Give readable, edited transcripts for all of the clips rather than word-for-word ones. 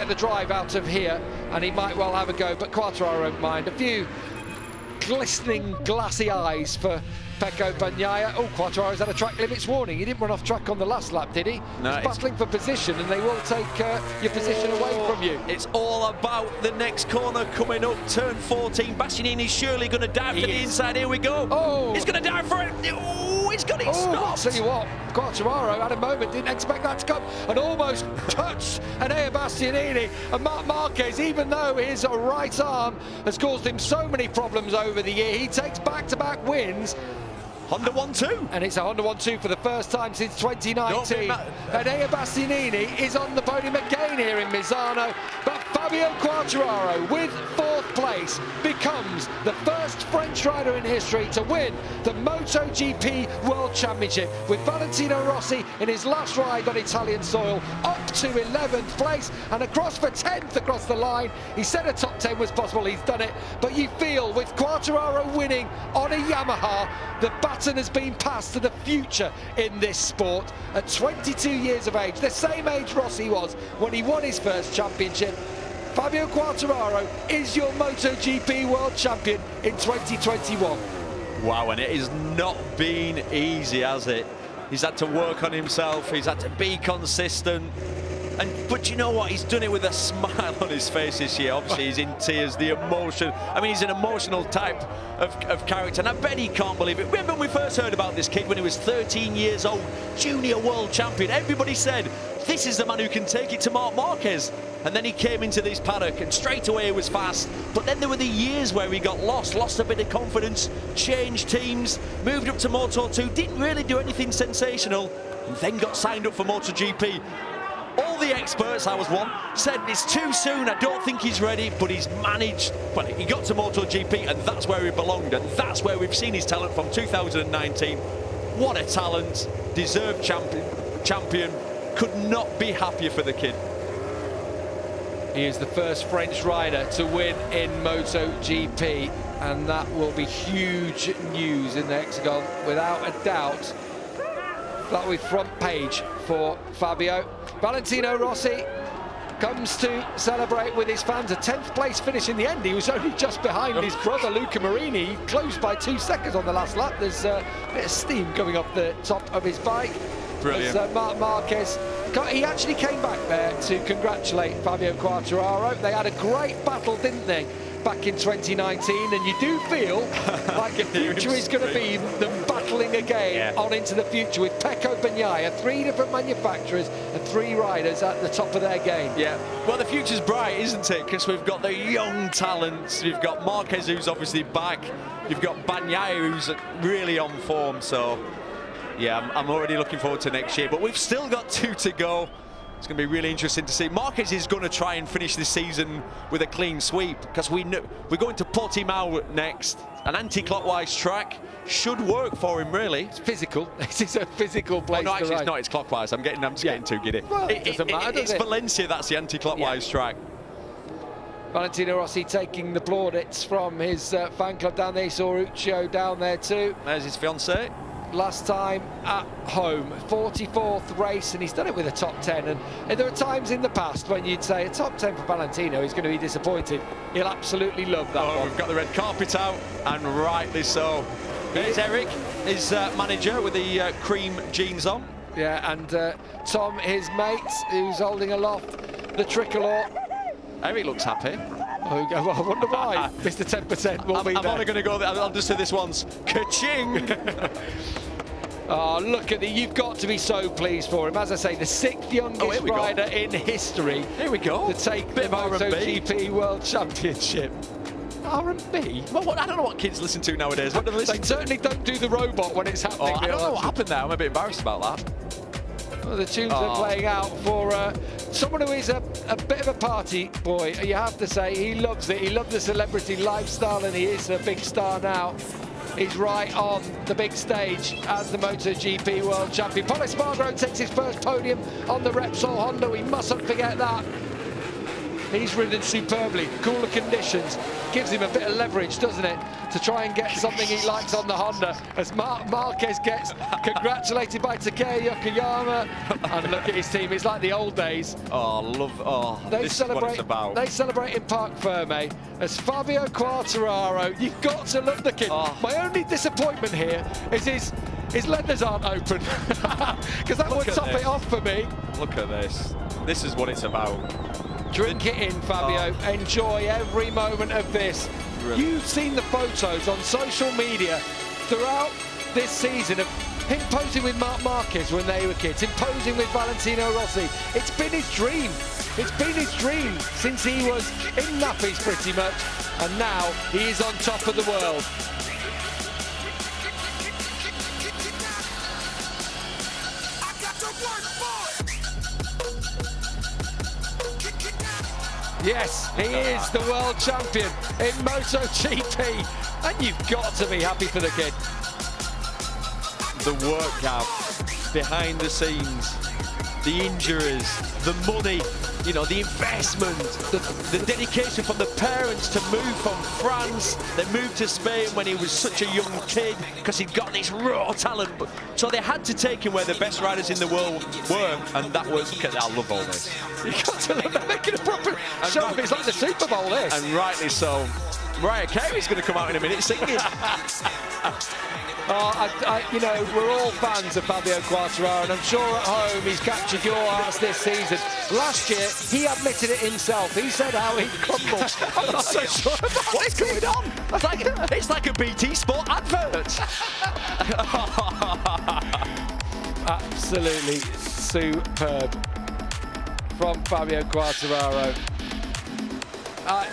Get the drive out of here, and he might well have a go, but Quartararo won't mind. A few glistening, glassy eyes for Pecco Bagnaia. Oh, Quartararo's had a track limits warning. He didn't run off track on the last lap, did he? No, he's battling for position, and they will take your position away from you. It's all about the next corner coming up, turn 14. Bastianini's surely going to dive to the inside. Here we go. Oh, he's going to dive for it. Oh, he's got it stopped. I'll tell you what, Quartararo had a moment, didn't expect that to come, and almost touched Enea Bastianini. And Marc Marquez, even though his right arm has caused him so many problems over the year, he takes back-to-back wins. Honda 1-2. And it's a Honda 1-2 for the first time since 2019. Enea Bastianini is on the podium again here in Misano. But Fabio Quartararo, with 4th place, becomes the first French rider in history to win the MotoGP World Championship, with Valentino Rossi in his last ride on Italian soil up to 11th place and across for 10th across the line. He said a top 10 was possible, he's done it. But you feel with Quartararo winning on a Yamaha, the baton has been passed to the future in this sport. At 22 years of age, the same age Rossi was when he won his first championship, Fabio Quartararo is your MotoGP World Champion in 2021. Wow, and it has not been easy, has it? He's had to work on himself, he's had to be consistent. But you know what? He's done it with a smile on his face this year. Obviously, he's in tears, the emotion. I mean, he's an emotional type of character, and I bet he can't believe it. Remember when we first heard about this kid when he was 13 years old, junior world champion? Everybody said, this is the man who can take it to Marc Marquez. And then he came into this paddock, and straight away he was fast. But then there were the years where he got lost a bit of confidence, changed teams, moved up to Moto2, didn't really do anything sensational, and then got signed up for MotoGP. All the experts, I was one, said it's too soon, I don't think he's ready, but he's managed. Well, he got to MotoGP, and that's where he belonged, and that's where we've seen his talent from 2019. What a talent, deserved champion, could not be happier for the kid. He is the first French rider to win in MotoGP, and that will be huge news in the Hexagon, without a doubt. That will be front page for Fabio. Valentino Rossi comes to celebrate with his fans. A 10th place finish in the end. He was only just behind his brother Luca Marini. He closed by 2 seconds on the last lap. There's a bit of steam coming off the top of his bike. Brilliant. As Marc Marquez, he actually came back there to congratulate Fabio Quartararo. They had a great battle, didn't they, back in 2019, and you do feel like the future is going to be them battling again on into the future with Pecco Bagnaia, 3 different manufacturers and 3 riders at the top of their game. Yeah, well, the future's bright, isn't it? Because we've got the young talents. We've got Marquez, who's obviously back. You've got Bagnaia, who's really on form. So, yeah, I'm already looking forward to next year. But we've still got 2 to go. It's going to be really interesting to see. Marquez is going to try and finish this season with a clean sweep, because we're going to Portimao next. An anti-clockwise track should work for him, really. It's physical. This is a physical place. Oh, no, actually, to it's not. It's clockwise. I'm just getting too giddy. Well, it doesn't matter, does it's it? Valencia. That's the anti-clockwise track. Valentino Rossi taking the plaudits from his fan club down there. He saw Uccio down there too. There's his fiancée. Last time at home, 44th race, and he's done it with a top 10. And there are times in the past when you'd say a top 10 for Valentino, he's going to be disappointed. He'll absolutely love that one. We've got the red carpet out, and rightly so. Here's Eric, his manager, with the cream jeans on. Yeah, and Tom, his mate, who's holding aloft the tricolour. Eric looks happy. Oh, I wonder why. Mr. 10% will be there. I'm only going to go there. I'll just say this once. Ka-ching! Oh, look at you've got to be so pleased for him. As I say, the 6th youngest rider in history. Here we go. To take the MotoGP World Championship. R&B? Well, I don't know what kids listen to nowadays. What do they listen to? Certainly don't do the robot when it's happening. I don't know what happened there. I'm a bit embarrassed about that. Well, the tunes are playing out for someone who is a bit of a party boy. You have to say, he loves it. He loves the celebrity lifestyle, and he is a big star now. He's right on the big stage as the MotoGP World Champion. Pol Espargaro takes his first podium on the Repsol Honda. We mustn't forget that. He's ridden superbly. Cooler conditions gives him a bit of leverage, doesn't it, to try and get something he likes on the Honda. As Marquez gets congratulated by Takeo Yokoyama, and look at his team. It's like the old days. This is what it's about. They celebrate in Parc Ferme as Fabio Quartararo. You've got to love the kid. My only disappointment here is his leathers aren't open, because that would top it off for me. Look at this. This is what it's about. Drink it in, Fabio. Enjoy every moment of this. Brilliant. You've seen the photos on social media throughout this season of him posing with Marc Marquez when they were kids, him posing with Valentino Rossi. It's been his dream. It's been his dream since he was in nappies pretty much, and now he is on top of the world. Yes, he is the world champion in MotoGP, and you've got to be happy for the kid. The workout, behind the scenes, the injuries, the money, you know, the investment, the dedication from the parents to move from France. They moved to Spain when he was such a young kid because he'd got this raw talent. So they had to take him where the best riders in the world were, and that was, I love all this. You got to love that, making a proper show of it. It's like the Super Bowl, this. And rightly so. Mariah Carey's going to come out in a minute singing. You know, we're all fans of Fabio Quartararo, and I'm sure at home he's captured your hearts this season. Last year, he admitted it himself. He said how he crumbled. I'm not so sure about what's going on. It's like a BT Sport advert. Absolutely superb from Fabio Quartararo.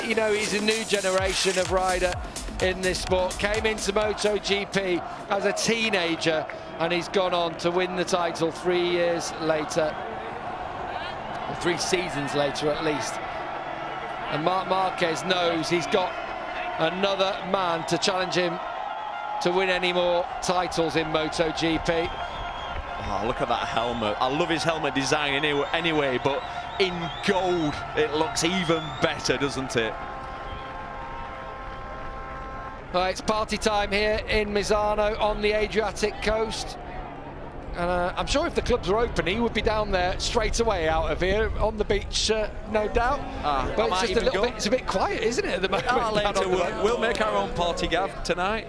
You know, he's a new generation of rider in this sport. Came into MotoGP as a teenager, and he's gone on to win the title 3 years later, or 3 seasons later at least. And Marc Marquez knows he's got another man to challenge him to win any more titles in MotoGP. Oh, look at that helmet. I love his helmet design anyway, but in gold it looks even better, doesn't it? Well, it's party time here in Misano on the Adriatic coast. And I'm sure if the clubs were open, he would be down there straight away out of here on the beach, no doubt. But it's just a little bit, it's a bit quiet, isn't it, at the moment? We'll make our own party, Gav, tonight.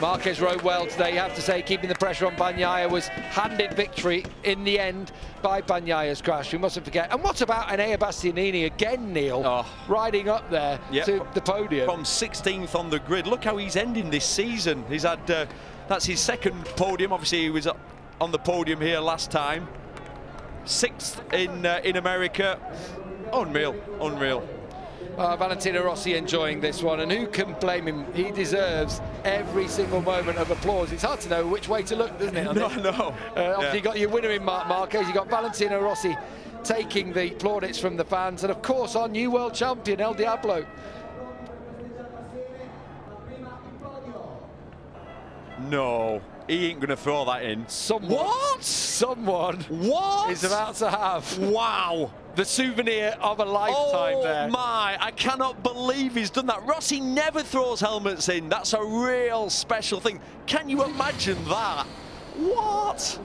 Marquez rode well today, you have to say, keeping the pressure on Bagnaia, was handed victory in the end by Bagnaia's crash. We mustn't forget. And what about Enea Bastianini again, Neil, riding up there to the podium? From 16th on the grid. Look how he's ending this season. He's had, that's his second podium. Obviously, he was on the podium here last time. 6th in America. Unreal, unreal. Valentino Rossi enjoying this one, and who can blame him? He deserves every single moment of applause. It's hard to know which way to look, isn't it? No. Obviously, you got your winner in Marc Marquez, you got Valentino Rossi taking the plaudits from the fans, and of course our new world champion, El Diablo. No, he ain't going to throw that in. Someone is about to have the souvenir of a lifetime there. Oh my, I cannot believe he's done that. Rossi never throws helmets in. That's a real special thing. Can you imagine that? What?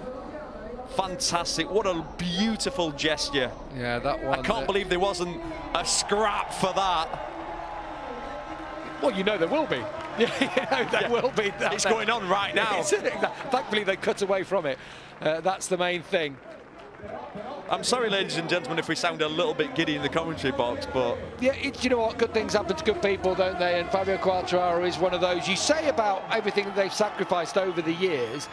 Fantastic. What a beautiful gesture. Yeah, that one. I can't believe there wasn't a scrap for that. Well, you know there will be. There will be. It's going on right now. Thankfully, they cut away from it. That's the main thing. I'm sorry, ladies and gentlemen, if we sound a little bit giddy in the commentary box, but... Yeah, you know what? Good things happen to good people, don't they? And Fabio Quartararo is one of those. You say about everything that they've sacrificed over the years,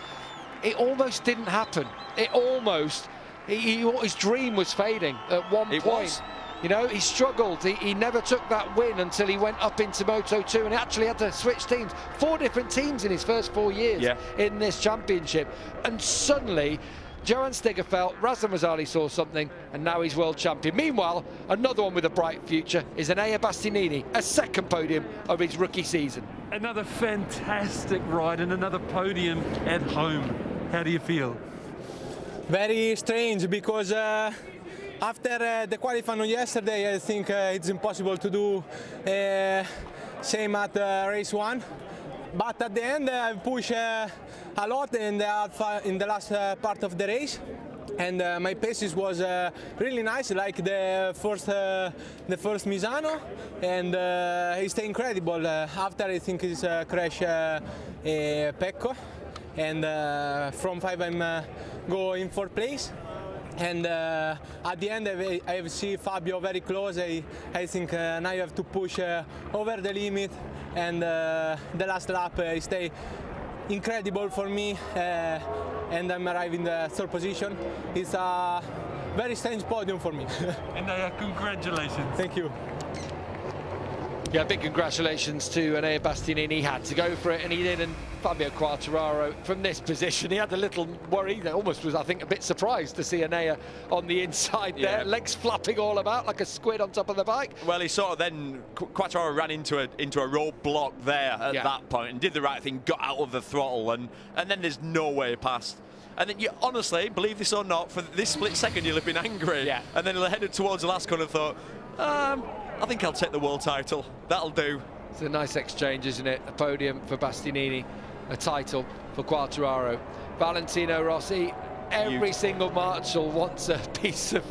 it almost didn't happen. It almost... his dream was fading at one point. Was. You know, he struggled. He never took that win until he went up into Moto2 and actually had to switch teams. 4 different teams in his first 4 years in this championship. And suddenly, Johan Steger felt, Razdan Razali saw something, and now he's world champion. Meanwhile, another one with a bright future is Enea Bastianini, a second podium of his rookie season. Another fantastic ride and another podium at home. How do you feel? Very strange, because after the qualifying yesterday, I think it's impossible to do same at race 1. But at the end, I pushed a lot in the last part of the race. And my paces was really nice, like the first Misano, and he stayed incredible. After I think he's crash Pecco, and from 5 I'm go in 4th place. And at the end I see Fabio very close. I think now I have to push over the limit, and the last lap I stay incredible for me, and I'm arriving in the 3rd position. It's a very strange podium for me. And congratulations. Thank you. Yeah, big congratulations to Enea Bastianini. He had to go for it, and he did. And Fabio Quartararo, from this position, he had a little worry. He almost was, I think, a bit surprised to see Enea on the inside there, legs flapping all about like a squid on top of the bike. Well, he sort of then, Quartararo ran into a roadblock there at that point and did the right thing, got out of the throttle, and then there's no way past. And then you honestly, believe this or not, for this split second you'll have been angry. Yeah. And then headed towards the last corner and thought, I think I'll take the world title. That'll do. It's a nice exchange, isn't it? A podium for Bastianini, a title for Quartararo. Valentino Rossi, every single marshal wants a piece of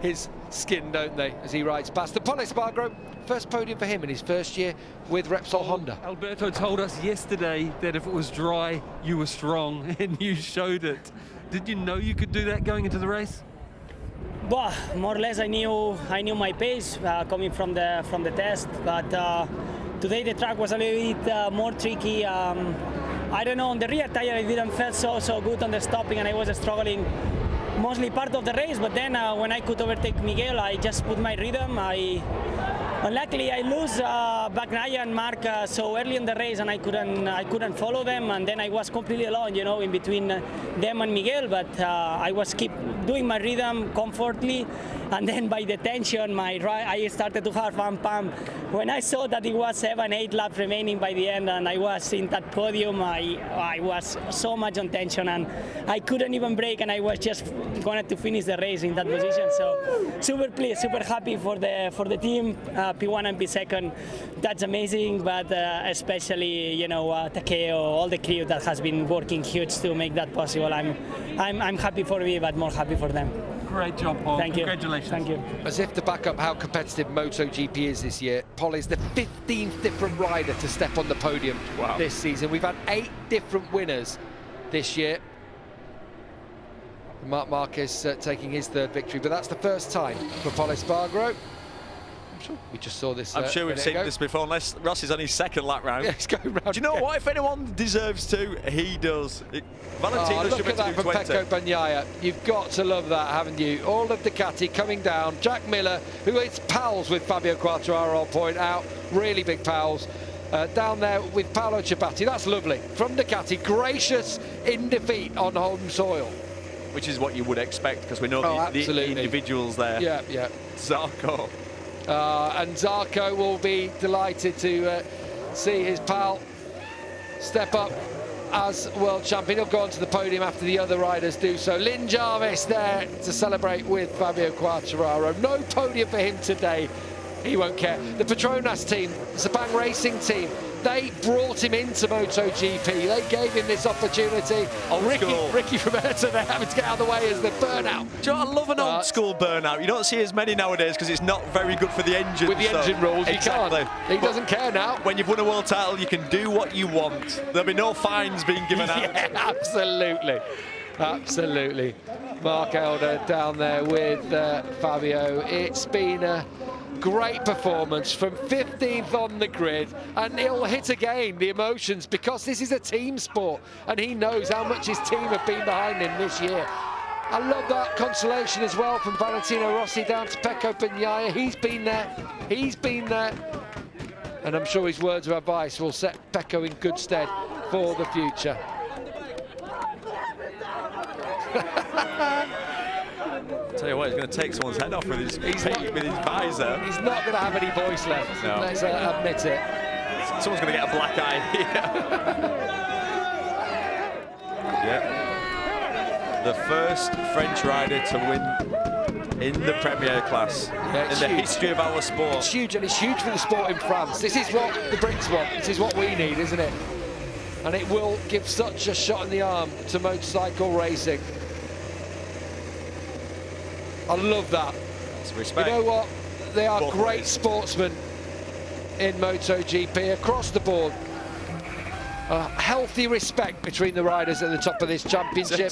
his skin, don't they, as he rides past. The Pole Espargaro, first podium for him in his first year with Repsol Honda. Alberto told us yesterday that if it was dry, you were strong, and you showed it. Did you know you could do that going into the race? Well, more or less I knew my pace coming from the test, but today the track was a little bit more tricky. I don't know, on the rear tire I didn't feel so good on the stopping, and I was struggling mostly part of the race, but then when I could overtake Miguel, I just put my rhythm. Luckily I lose Bagnaia and Mark so early in the race, and I couldn't follow them, and then I was completely alone, you know, in between them and Miguel, but I was keep doing my rhythm comfortably, and then by the tension I started to have pump. When I saw that it was 7-8 laps remaining by the end, and I was in that podium, I was so much on tension, and I couldn't even brake, and I was just going to finish the race in that position. So super pleased, super happy for the team. P1 and P2, that's amazing, but especially, you know, Takeo, all the crew that has been working huge to make that possible. I'm happy for me, but more happy for them. Great job, Paul. Thank you. Congratulations. Thank you. As if to back up how competitive MotoGP is this year, Pol is the 15th different rider to step on the podium this season. We've had 8 different winners this year. Marc Marquez taking his 3rd victory, but that's the first time for Pol Espargaro. I'm sure we just saw this. I'm sure we've seen this before, unless Ross is on his 2nd lap round. Yeah, he's going round. Do you know what? If anyone deserves to, he does. Valentino look at that from Pecco Bagnaia. You've got to love that, haven't you? All of Ducati coming down. Jack Miller, who is pals with Fabio Quartararo, I'll point out, really big pals. Down there with Paolo Ciabatti. That's lovely. From Ducati, gracious in defeat on home soil. Which is what you would expect, because we know the individuals there. Yeah, yeah. Zarco. And Zarco will be delighted to see his pal step up as world champion. He'll go onto the podium after the other riders do so. Lynn Jarvis there to celebrate with Fabio Quartararo. No podium for him today. He won't care. The Petronas team, Sepang Racing team, they brought him into MotoGP. They gave him this opportunity. Ricky from Erta there having to get out of the way as the burnout. Do you know, I love an old school burnout. You don't see as many nowadays because it's not very good for the engine. With the engine rules, exactly. You can't. He doesn't care now. When you've won a world title, you can do what you want. There'll be no fines being given out. Yeah, absolutely. Absolutely. Mark Elder down there with Fabio. It's been a great performance from 15th on the grid, and he'll hit again the emotions because this is a team sport, and he knows how much his team have been behind him this year. I love that consolation as well from Valentino Rossi down to Pecco Bagnaia. He's been there, and I'm sure his words of advice will set Pecco in good stead for the future. Tell you what, he's going to take someone's head off with his visor. He's not going to have any voice left, let's admit it. Someone's going to get a black eye here. Yeah. the first French rider to win in the Premier class in the history of our sport. It's huge, and it's huge for the sport in France. This is what the Brits want. This is what we need, isn't it? And it will give such a shot in the arm to motorcycle racing. I love that. It's respect. You know what? They are Both great ways. sportsmen in MotoGP across the board. A healthy respect between the riders at the top of this championship.